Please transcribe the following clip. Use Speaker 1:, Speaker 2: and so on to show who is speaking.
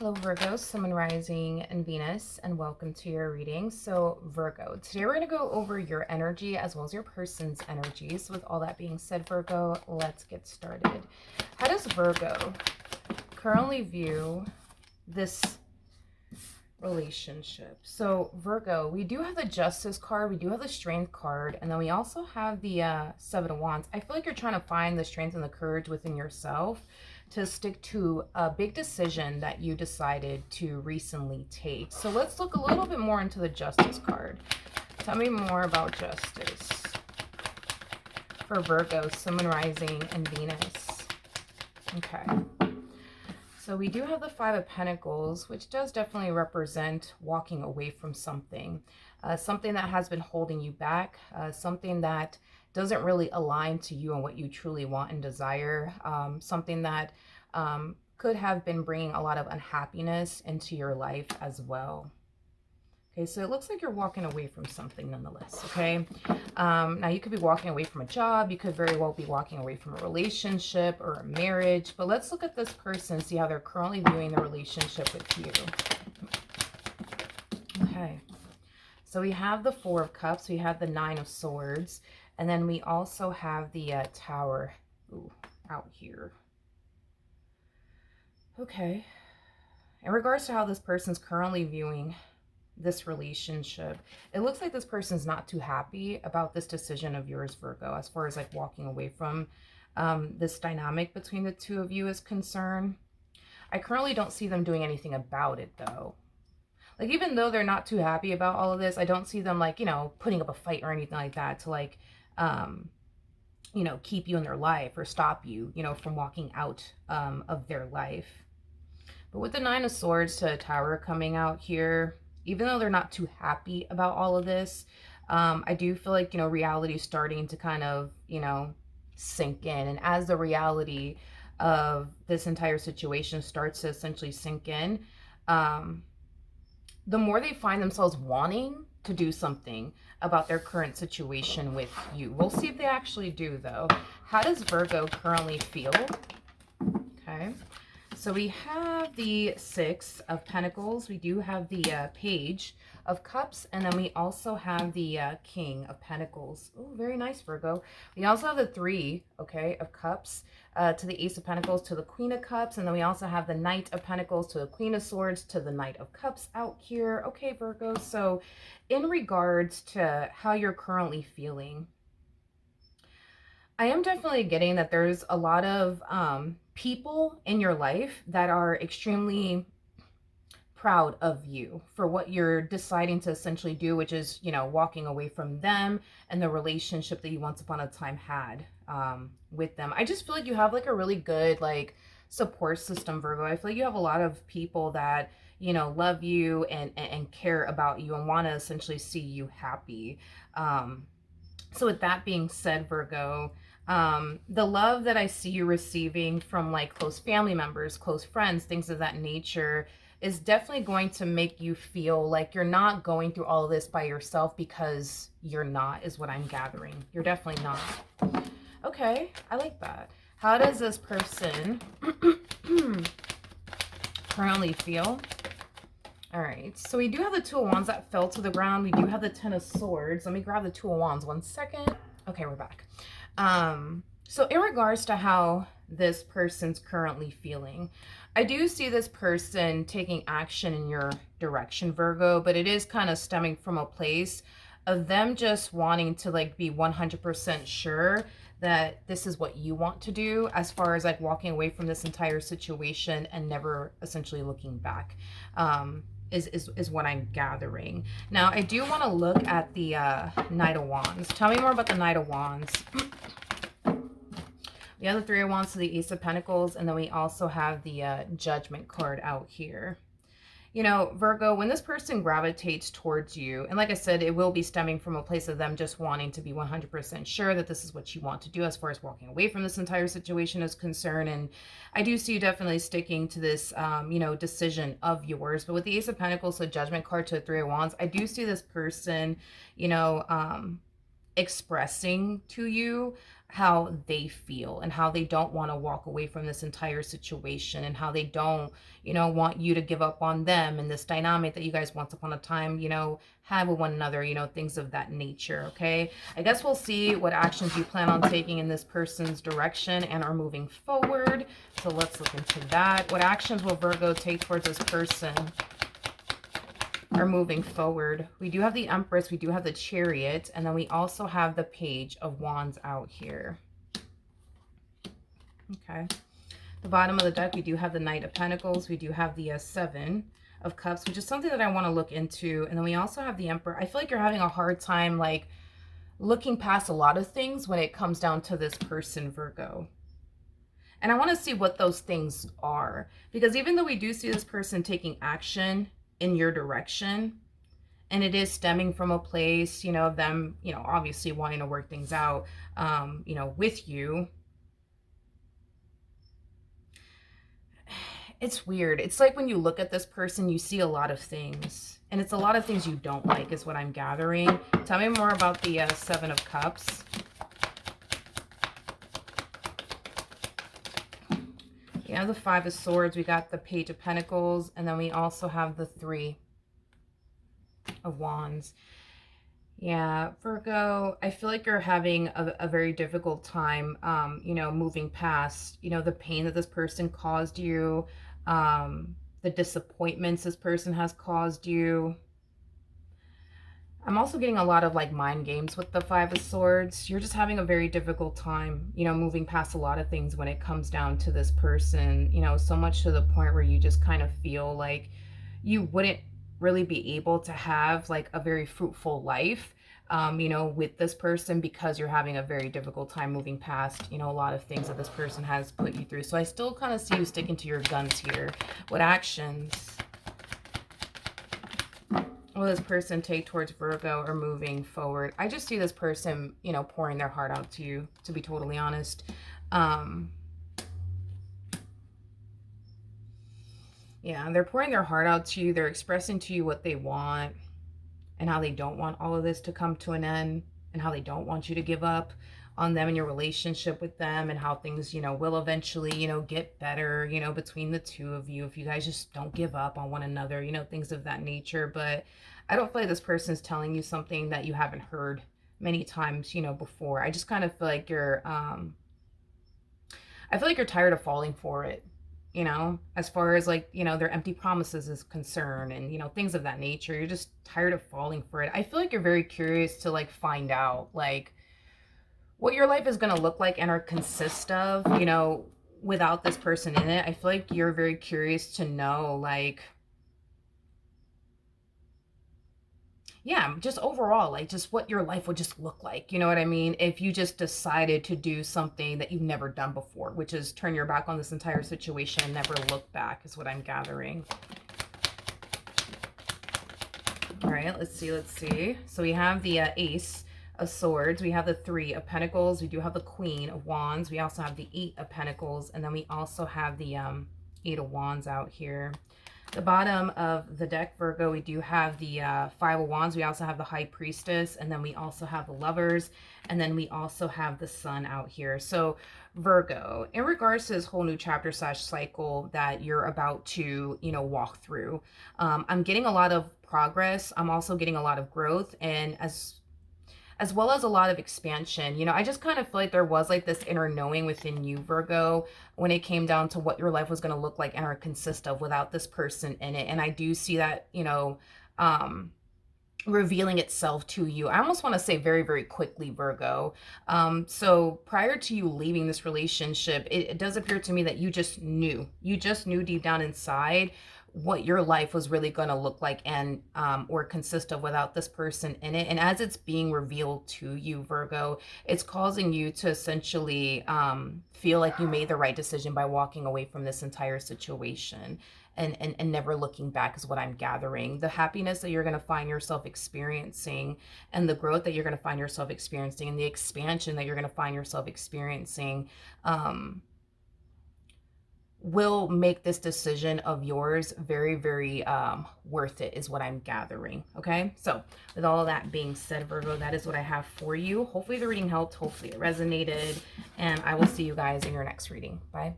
Speaker 1: Hello Virgo, Sun, Moon, Rising, and Venus, and welcome to your reading. So Virgo, today we're going to go over your energy as well as your person's energy. So with all that being said, Virgo, let's get started. How does Virgo currently view this relationship? So Virgo, we do have the Justice card, we do have the Strength card, and then we also have the Seven of Wands. I feel like you're trying to find the strength and the courage within yourself to stick to a big decision that you decided to recently take. So let's look a little bit more into the Justice card. Tell me more about justice for Virgo, Sun, Moon, Rising, and Venus. Okay. So we do have the Five of Pentacles, which does definitely represent walking away from something. Something that has been holding you back, something that doesn't really align to you and what you truly want and desire, something that could have been bringing a lot of unhappiness into your life as well. Okay, so it looks like you're walking away from something nonetheless, okay? Now, you could be walking away from a job. You could very well be walking away from a relationship or a marriage. But let's look at this person, see how they're currently viewing the relationship with you. Okay, so we have the Four of Cups. We have the Nine of Swords. And then we also have the Tower out here. Okay. In regards to how this person's currently viewing this relationship, it looks like this person's not too happy about this decision of yours, Virgo, as far as like walking away from this dynamic between the two of you is concerned. I currently don't see them doing anything about it, though. Like, even though they're not too happy about all of this, I don't see them, like, you know, putting up a fight or anything like that to, like, you know, keep you in their life or stop you, you know, from walking out of their life. But with the Nine of Swords to a Tower coming out here, even though they're not too happy about all of this, I do feel like, you know, reality is starting to kind of, you know, sink in. And as the reality of this entire situation starts to essentially sink in, the more they find themselves wanting to do something about their current situation with you. We'll see if they actually do, though. How does Virgo currently feel? Okay. So we have the Six of Pentacles. We do have the Page of Cups. And then we also have the King of Pentacles. Oh, very nice, Virgo. We also have the Three, okay, of Cups to the Ace of Pentacles to the Queen of Cups. And then we also have the Knight of Pentacles to the Queen of Swords to the Knight of Cups out here. Okay, Virgo. So in regards to how you're currently feeling, I am definitely getting that there's a lot of people in your life that are extremely proud of you for what you're deciding to essentially do, which is, you know, walking away from them and the relationship that you once upon a time had with them. I just feel like you have like a really good like support system, Virgo. I feel like you have a lot of people that, you know, love you and care about you and want to essentially see you happy. So with that being said, Virgo, the love that I see you receiving from like close family members, close friends, things of that nature is definitely going to make you feel like you're not going through all of this by yourself, because you're not, is what I'm gathering. You're definitely not. Okay, I like that. How does this person currently feel? All right, so we do have the Two of Wands that fell to the ground. We do have the Ten of Swords. Let me grab the Two of Wands 1 second. Okay, we're back. So in regards to how this person's currently feeling, I do see this person taking action in your direction, Virgo, but it is kind of stemming from a place of them just wanting to like be 100% sure that this is what you want to do, as far as like walking away from this entire situation and never essentially looking back. Is what I'm gathering. Now, I do want to look at the Knight of Wands. Tell me more about the Knight of Wands. We have the Three of Wands to the Ace of Pentacles, and then we also have the Judgment card out here. You know, Virgo, when this person gravitates towards you, and like I said, it will be stemming from a place of them just wanting to be 100% sure that this is what you want to do as far as walking away from this entire situation is concerned. And I do see you definitely sticking to this, you know, decision of yours. But with the Ace of Pentacles, so Judgment card to the Three of Wands, I do see this person, you know, expressing to you how they feel and how they don't want to walk away from this entire situation and how they don't, want you to give up on them and this dynamic that you guys once upon a time, had with one another, things of that nature. Okay. I guess we'll see what actions you plan on taking in this person's direction and are moving forward. So let's look into that. What actions will Virgo take towards this person are moving forward? We do have the Empress, we do have the Chariot, and then we also have the Page of Wands out here. Okay. The bottom of the deck, we do have the Knight of Pentacles, we do have the Seven of Cups, which is something that I want to look into. And then we also have the Emperor. I feel like you're having a hard time like looking past a lot of things when it comes down to this person, Virgo. And I want to see what those things are, because even though we do see this person taking action in your direction, and it is stemming from a place, of them, obviously wanting to work things out, with you. It's weird. It's like when you look at this person, you see a lot of things, and it's a lot of things you don't like is what I'm gathering. Tell me more about the Seven of Cups. Yeah, the Five of Swords, we got the Page of Pentacles, and then we also have the Three of Wands. Yeah, Virgo, I feel like you're having a very difficult time, moving past, the pain that this person caused you, the disappointments this person has caused you. I'm also getting a lot of like mind games with the Five of Swords. You're just having a very difficult time, moving past a lot of things when it comes down to this person, so much to the point where you just kind of feel like you wouldn't really be able to have like a very fruitful life, with this person, because you're having a very difficult time moving past, a lot of things that this person has put you through. So I still kind of see you sticking to your guns here. What actions will this person take towards Virgo or moving forward? I just see this person, pouring their heart out to you, to be totally honest. Yeah, they're pouring their heart out to you. They're expressing to you what they want and how they don't want all of this to come to an end, and how they don't want you to give up on them and your relationship with them, and how things, will eventually, get better, between the two of you if you guys just don't give up on one another, things of that nature. But I don't feel like this person is telling you something that you haven't heard many times, before. I just kind of feel like you're, I feel like you're tired of falling for it, as far as like, their empty promises is concerned, and, things of that nature. You're just tired of falling for it. I feel like you're very curious to like find out like what your life is going to look like and or consist of, without this person in it. I feel like you're very curious to know, like, yeah, just overall, like just what your life would just look like. You know what I mean? If you just decided to do something that you've never done before, which is turn your back on this entire situation and never look back, is what I'm gathering. All right, let's see. So we have the Ace of Swords. We have the Three of Pentacles. We do have the Queen of Wands. We also have the Eight of Pentacles. And then we also have the Eight of Wands out here. The bottom of the deck, Virgo, we do have the Five of Wands. We also have the High Priestess, and then we also have the Lovers, and then we also have the Sun out here. So Virgo, in regards to this whole new chapter / cycle that you're about to, walk through, I'm getting a lot of progress. I'm also getting a lot of growth, and as well as a lot of expansion. I just kind of feel like there was like this inner knowing within you, Virgo, when it came down to what your life was going to look like and or consist of without this person in it. And I do see that, revealing itself to you. I almost want to say very, very quickly, Virgo. So prior to you leaving this relationship, it does appear to me that you just knew deep down inside what your life was really going to look like and or consist of without this person in it. And as it's being revealed to you, Virgo, it's causing you to essentially feel like you made the right decision by walking away from this entire situation and never looking back, is what I'm gathering. The happiness that you're going to find yourself experiencing, and the growth that you're going to find yourself experiencing, and the expansion that you're going to find yourself experiencing, will make this decision of yours very, very worth it, is what I'm gathering. Okay, so with all of that being said, Virgo, that is what I have for you. Hopefully the reading helped, hopefully it resonated, and I will see you guys in your next reading. Bye.